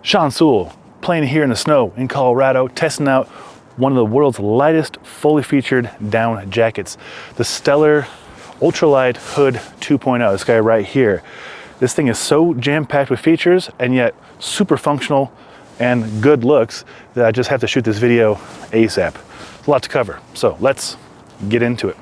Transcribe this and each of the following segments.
Sean Sewell, playing here in the snow in Colorado, testing out one of the world's lightest fully featured down jackets, the Stellar Ultralight Hood 2.0, this guy right here. This thing is so jam-packed with features and yet super functional and good looks that I just have to shoot this video ASAP. It's a lot to cover, so let's get into it.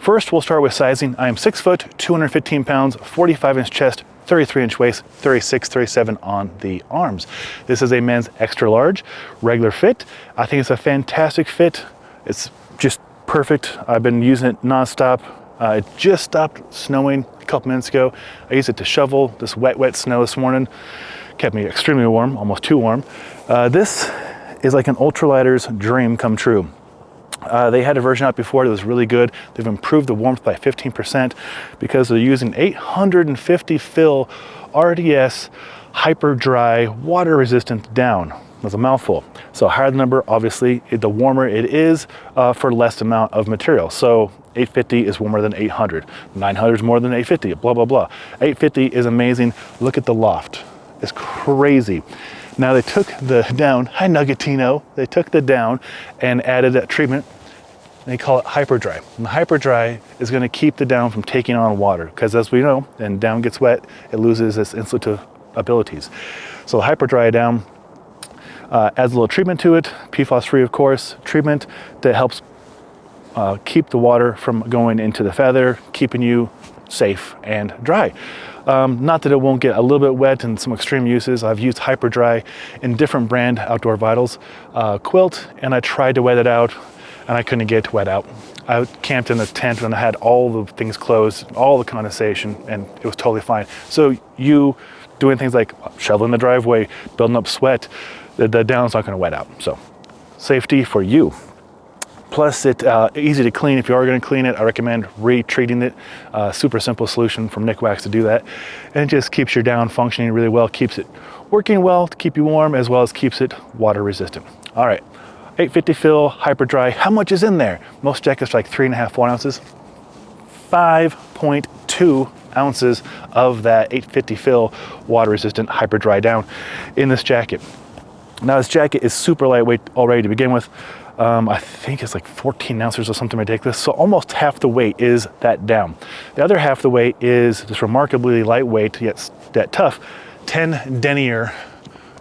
First, we'll start with sizing. I am 6 foot, 215 pounds, 45-inch chest, 33-inch waist, 36, 37 on the arms. This is a men's extra large, regular fit. I think it's a fantastic fit. It's just perfect. I've been using it nonstop. It just stopped snowing a couple minutes ago. I used it to shovel this wet snow this morning. Kept me extremely warm, almost too warm. This is like an ultralighter's dream come true. They had a version out before that was really good. They've improved the warmth by 15% because they're using 850 fill RDS HyperDRY water resistant down. That's a mouthful. So higher the number, obviously, the warmer it is for less amount of material. So 850 is warmer than 800. 900 is more than 850, blah, blah, blah. 850 is amazing. Look at the loft. It's crazy. Now they took the down, hi Nuggetino, they took the down and added that treatment. They call it HyperDRY. And the HyperDRY is going to keep the down from taking on water because, as we know, when down gets wet, it loses its insulative abilities. So the HyperDRY down adds a little treatment to it, PFAS free of course, treatment that helps keep the water from going into the feather, keeping you safe and dry. Not that it won't get a little bit wet in some extreme uses. I've used HyperDRY in different brand Outdoor Vitals quilt, and I tried to wet it out and I couldn't get it wet out. I camped in a tent and I had all the things closed, all the condensation, and it was totally fine. So you doing things like shoveling the driveway, building up sweat, the down's not gonna wet out. So safety for you. Plus it's easy to clean. If you are gonna clean it, I recommend retreating it. Super simple solution from Nick Wax to do that. And it just keeps your down functioning really well, keeps it working well to keep you warm, as well as keeps it water resistant. All right, 850 fill, HyperDRY. How much is in there? Most jackets are like 3.5, 4 ounces. 5.2 ounces of that 850 fill water resistant HyperDRY down in this jacket. Now this jacket is super lightweight already to begin with. I think it's like 14 ounces or something ridiculous. So almost half the weight is that down. The other half the weight is this remarkably lightweight, yet that tough, 10 denier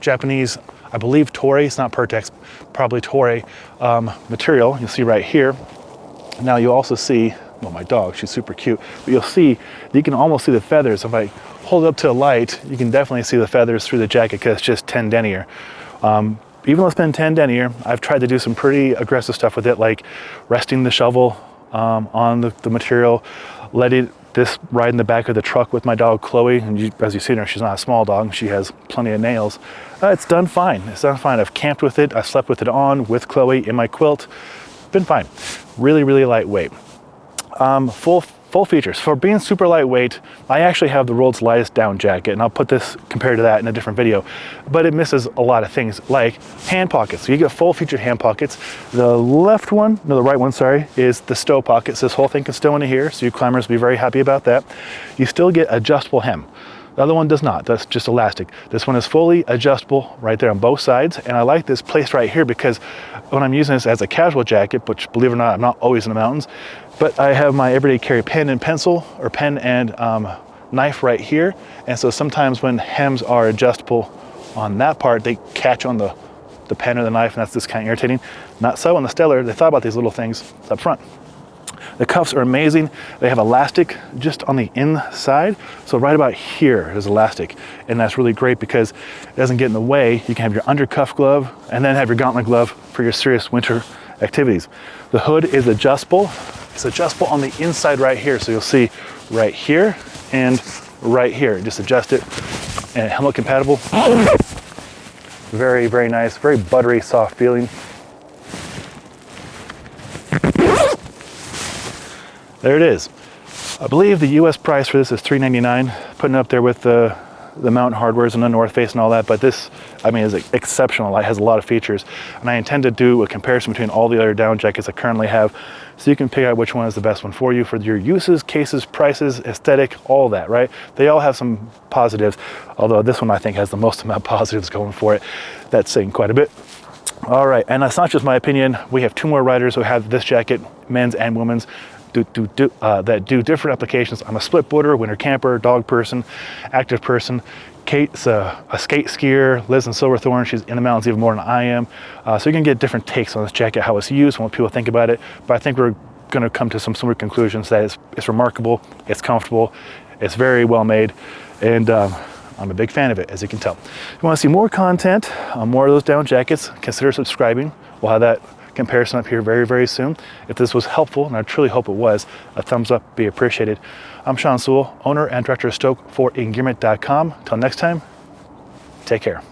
Japanese, I believe Toray, it's not Pertex, probably Toray material. You'll see right here. Now you also see, well, my dog, she's super cute, but you'll see, you can almost see the feathers. If I hold it up to the light, you can definitely see the feathers through the jacket because it's just 10 denier. Even though it's been 10 denier, I've tried to do some pretty aggressive stuff with it, like resting the shovel on the material, letting this ride in the back of the truck with my dog Chloe, and as you see her, she's not a small dog, she has plenty of nails. It's done fine, it's done fine. I've camped with it, I've slept with it on, with Chloe in my quilt, been fine. Really, really lightweight. Full features. For being super lightweight, I actually have the world's lightest down jacket, and I'll put this compared to that in a different video, but it misses a lot of things like hand pockets. So you get full featured hand pockets. The right one, sorry, is the stow pockets. This whole thing can stow into here, so you climbers will be very happy about that. You still get adjustable hem. The other one does not, that's just elastic. This one is fully adjustable right there on both sides, and I like this placed right here because when I'm using this as a casual jacket, which believe it or not, I'm not always in the mountains, but I have my everyday carry pen and pencil, or pen and knife right here, and so sometimes when hems are adjustable on that part, they catch on the pen or the knife, and that's just kind of irritating. Not so on the Stellar, they thought about these little things up front. The cuffs are amazing. They have elastic just on the inside. So right about here is elastic. And that's really great because it doesn't get in the way. You can have your undercuff glove and then have your gauntlet glove for your serious winter activities. The hood is adjustable. It's adjustable on the inside right here. So you'll see right here and right here. Just adjust it, and helmet compatible. Very, very nice, very buttery, soft feeling. There it is. I believe the US price for this is $3.99, putting it up there with the the Mountain Hardwares and the North Face and all that, but this, I mean, is exceptional. It has a lot of features, and I intend to do a comparison between all the other down jackets I currently have, so you can pick out which one is the best one for you, for your uses, cases, prices, aesthetic, all that, right? They all have some positives, although this one I think has the most amount of positives going for it. That's saying quite a bit. All right, and that's not just my opinion. We have 2 more riders who have this jacket, men's and women's, that do different applications. I'm a split boarder, winter camper, dog person, active person. Kate's a skate skier, lives in Silverthorne. She's in the mountains even more than I am. So you can get different takes on this jacket, how it's used, and what people think about it. But I think we're going to come to some similar conclusions that it's remarkable, it's comfortable, it's very well made, and I'm a big fan of it, as you can tell. If you want to see more content on more of those down jackets, consider subscribing. We'll have that comparison up here very, very soon. If this was helpful, and I truly hope it was, a thumbs up be appreciated. I'm Sean Sewell, owner and director of Stoke for Engearment.com. Until next time, take care.